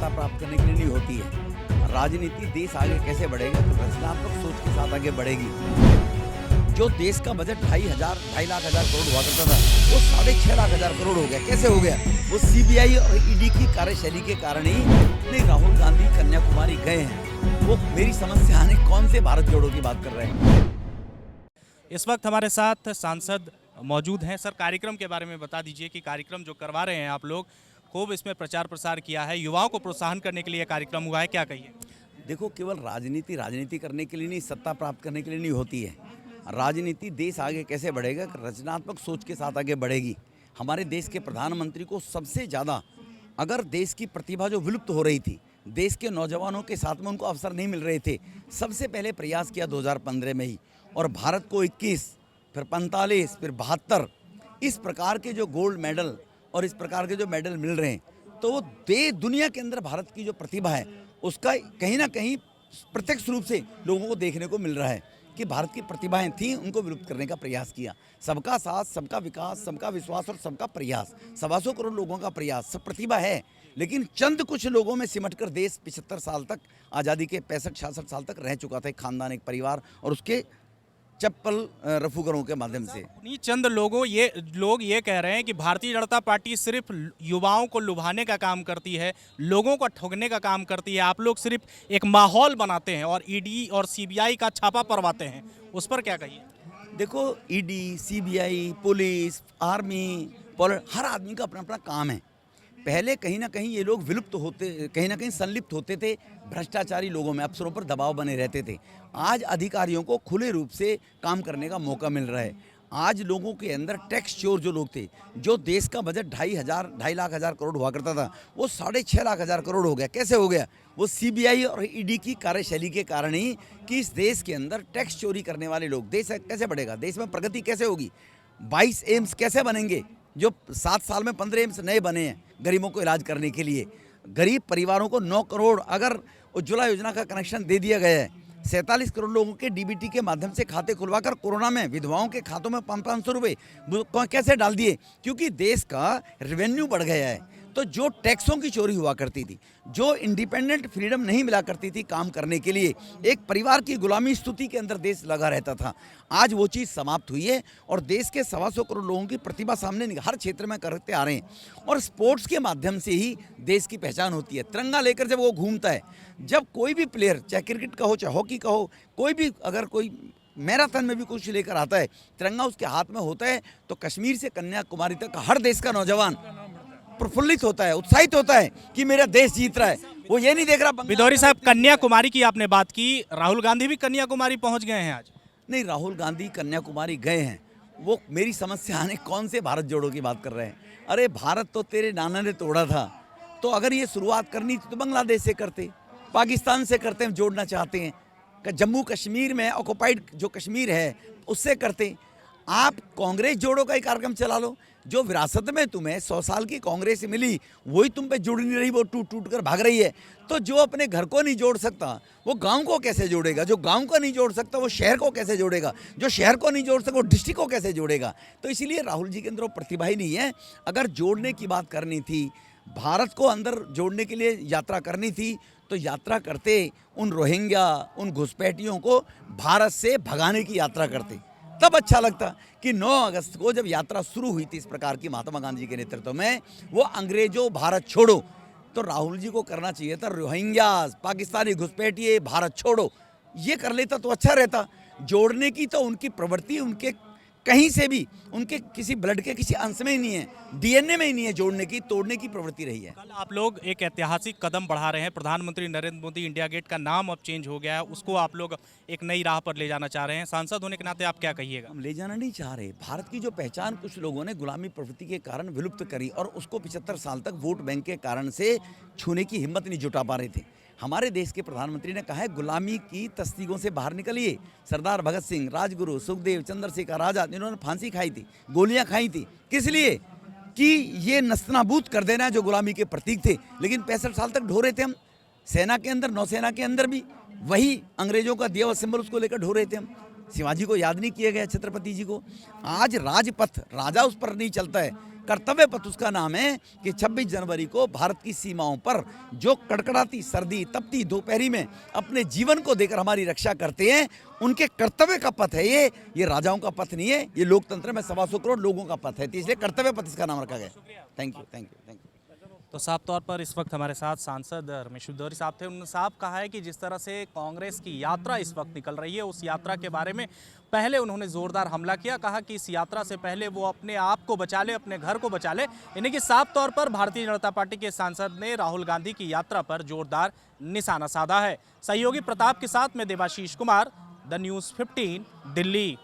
सत्ता प्राप्त करने के लिए नहीं होती है। राजनीति देश आगे कैसे बढ़ेगा तो रचनात्मक सोच के साथ आगे बढ़ेगी। जो देश का बजट 2.5 लाख करोड़ हुआ करता था वो 6.5 लाख करोड़ हो गया। कैसे हो गया? वो सीबीआई और ईडी की कार्यशैली के कारण ही। नहीं, राहुल गांधी कन्याकुमारी गए हैं, वो मेरी समझ से आने कौन से भारत जोड़ो की बात कर रहे हैं। इस वक्त हमारे साथ सांसद मौजूद हैं। सर, कार्यक्रम के बारे में बता दीजिए कि कार्यक्रम जो करवा रहे हैं आप लोग, खूब इसमें प्रचार प्रसार किया है, युवाओं को प्रोत्साहन करने के लिए कार्यक्रम हुआ है, क्या कहिए? देखो, केवल राजनीति करने के लिए नहीं, सत्ता प्राप्त करने के लिए नहीं होती है। राजनीति देश आगे कैसे बढ़ेगा, रचनात्मक सोच के साथ आगे बढ़ेगी। हमारे देश के प्रधानमंत्री को सबसे ज़्यादा अगर देश की प्रतिभा जो विलुप्त हो रही थी, देश के नौजवानों के साथ में उनको अवसर नहीं मिल रहे थे, सबसे पहले प्रयास किया 2015 में ही। और भारत को 21, फिर 45, फिर 72 इस प्रकार के जो गोल्ड मेडल और इस प्रकार के जो मेडल मिल रहे हैं, तो वो दुनिया के अंदर भारत की जो प्रतिभा है उसका कहीं ना कहीं प्रत्यक्ष रूप से लोगों को देखने को मिल रहा है कि भारत की प्रतिभाएं थीं, उनको विलुप्त करने का प्रयास किया। सबका साथ, सबका विकास, सबका विश्वास और सबका प्रयास, 125 करोड़ लोगों का प्रयास, सब प्रतिभा है। लेकिन चंद कुछ लोगों में सिमटकर देश 75 साल तक, आज़ादी के 65-66 साल तक रह चुका था एक खानदान, एक परिवार और उसके चप्पल रफूकरों के माध्यम से। उन्हीं चंद लोग ये कह रहे हैं कि भारतीय जनता पार्टी सिर्फ युवाओं को लुभाने का काम करती है, लोगों को ठगने का काम करती है। आप लोग सिर्फ एक माहौल बनाते हैं और ईडी और सीबीआई का छापा परवाते हैं, उस पर क्या कहिए? देखो, ईडी, सीबीआई, पुलिस, आर्मी, हर आदमी का अपना अपना काम है। पहले कहीं ना कहीं ये लोग विलुप्त होते, कहीं ना कहीं संलिप्त होते थे भ्रष्टाचारी लोगों में, अफसरों पर दबाव बने रहते थे। आज अधिकारियों को खुले रूप से काम करने का मौका मिल रहा है। आज लोगों के अंदर टैक्स चोर जो लोग थे, जो देश का बजट 2.5 लाख करोड़ हुआ करता था वो 6.5 लाख करोड़ हो गया। कैसे हो गया? वो सीबीआई और ईडी की कार्यशैली के कारण ही कि इस देश के अंदर टैक्स चोरी करने वाले लोग, देश कैसे बढ़ेगा, देश में प्रगति कैसे होगी, 22 एम्स कैसे बनेंगे, जो 7 साल में 15 एम्स नए बने हैं गरीबों को इलाज करने के लिए। गरीब परिवारों को 9 करोड़ अगर उज्ज्वला योजना का कनेक्शन दे दिया गया है, 47 करोड़ लोगों के डीबीटी के माध्यम से खाते खुलवाकर कोरोना में विधवाओं के खातों में 500 रुपये कैसे डाल दिए? क्योंकि देश का रेवेन्यू बढ़ गया है। तो जो टैक्सों की चोरी हुआ करती थी, जो इंडिपेंडेंट फ्रीडम नहीं मिला करती थी काम करने के लिए, एक परिवार की गुलामी स्तुति के अंदर देश लगा रहता था, आज वो चीज़ समाप्त हुई है और देश के 125 करोड़ लोगों की प्रतिभा सामने हर क्षेत्र में करते आ रहे हैं। और स्पोर्ट्स के माध्यम से ही देश की पहचान होती है। तिरंगा लेकर जब वो घूमता है, जब कोई भी प्लेयर, चाहे क्रिकेट का हो चाहे हॉकी का हो, कोई भी अगर कोई मैराथन में भी कुछ लेकर आता है, तिरंगा उसके हाथ में होता है, तो कश्मीर से कन्याकुमारी तक हर देश का नौजवान प्रफुल्लित होता है, उत्साहित होता है कि मेरा देश जीत रहा है। वो ये नहीं देख रहा। बिदौरी साहब, कन्याकुमारी की आपने बात की, राहुल गांधी भी कन्याकुमारी पहुंच गए हैं आज। नहीं, राहुल गांधी कन्याकुमारी गए हैं, वो मेरी समझ से आने कौन से भारत जोड़ो की बात कर रहे हैं। अरे भारत तो तेरे नाना ने तोड़ा था, तो अगर ये शुरुआत करनी थी तो बांग्लादेश से करते, पाकिस्तान से करते, हम जोड़ना चाहते हैं। जम्मू कश्मीर में ऑक्युपाइड जो कश्मीर है उससे करते। आप कांग्रेस जोड़ो का ही कार्यक्रम चला लो। जो विरासत में तुम्हें 100 साल की कांग्रेस मिली वही तुम पे जुड़ नहीं रही, वो टूट टूट कर भाग रही है। तो जो अपने घर को नहीं जोड़ सकता वो गांव को कैसे जोड़ेगा? जो गांव को नहीं जोड़ सकता वो शहर को कैसे जोड़ेगा? जो शहर को नहीं जोड़ सकता वो डिस्ट्रिक्ट को कैसे जोड़ेगा? तो इसीलिए राहुल जी के अंदर वो प्रतिभा ही नहीं है। अगर जोड़ने की बात करनी थी, भारत को अंदर जोड़ने के लिए यात्रा करनी थी, तो यात्रा करते उन रोहिंग्या, उन घुसपैठियों को भारत से भगाने की यात्रा करते, तब अच्छा लगता। कि 9 अगस्त को जब यात्रा शुरू हुई थी इस प्रकार की महात्मा गांधी के नेतृत्व में, वो अंग्रेजों भारत छोड़ो, तो राहुल जी को करना चाहिए था रोहिंग्या, पाकिस्तानी घुसपैठिए, भारत छोड़ो, ये कर लेता तो अच्छा रहता। जोड़ने की तो उनकी प्रवृत्ति उनके कहीं से भी, उनके किसी ब्लड के किसी अंश में ही नहीं है, डीएनए में ही नहीं है जोड़ने की, तोड़ने की प्रवृत्ति रही है। कल आप लोग एक ऐतिहासिक कदम बढ़ा रहे हैं, प्रधानमंत्री नरेंद्र मोदी, इंडिया गेट का नाम अब चेंज हो गया है, उसको आप लोग एक नई राह पर ले जाना चाह रहे हैं। सांसद होने के नाते आप क्या कहिएगा? हम ले जाना नहीं चाह रहे। भारत की जो पहचान कुछ लोगों ने गुलामी प्रवृत्ति के कारण विलुप्त करी और उसको 75 साल तक वोट बैंक के कारण से छूने की हिम्मत नहीं जुटा पा रहे थे। हमारे देश के प्रधानमंत्री ने कहा है गुलामी की तस्तीगों से बाहर निकलिए। सरदार भगत सिंह, राजगुरु, सुखदेव, चंद्रशेखर आजाद, इन्होंने फांसी खाई थी, गोलियां खाई थी, किस लिए? कि ये नस्तनाबूद कर देना जो गुलामी के प्रतीक थे। लेकिन 65 साल तक ढो रहे थे हम, सेना के अंदर, नौसेना के अंदर भी वही अंग्रेजों का दिया हुआ सिंबल उसको लेकर ढो रहे थे हम। शिवाजी को याद नहीं किया गया, छत्रपति जी को। आज राजपथ, राजा उस पर नहीं चलता है कर्तव्य पथ उसका नाम है कि 26 जनवरी को भारत की सीमाओं पर जो कड़कड़ाती सर्दी तपती दोपहरी में अपने जीवन को देकर हमारी रक्षा करते हैं, उनके कर्तव्य का पथ है ये राजाओं का पथ नहीं है, ये लोकतंत्र में 125 करोड़ लोगों का पथ है, तो इसलिए कर्तव्य पथ इसका नाम रखा गया। Thank you, thank you, thank you. तो साफ तौर पर इस वक्त हमारे साथ सांसद रमेश बिधौरी साहब थे। उन्होंने साफ कहा है कि जिस तरह से कांग्रेस की यात्रा इस वक्त निकल रही है, उस यात्रा के बारे में पहले उन्होंने जोरदार हमला किया, कहा कि इस यात्रा से पहले वो अपने आप को बचा ले, अपने घर को बचा ले। यानी कि साफ तौर पर भारतीय जनता पार्टी के सांसद ने राहुल गांधी की यात्रा पर जोरदार निशाना साधा है। सहयोगी प्रताप के साथ में देवाशीष कुमार, द न्यूज़ 15, दिल्ली।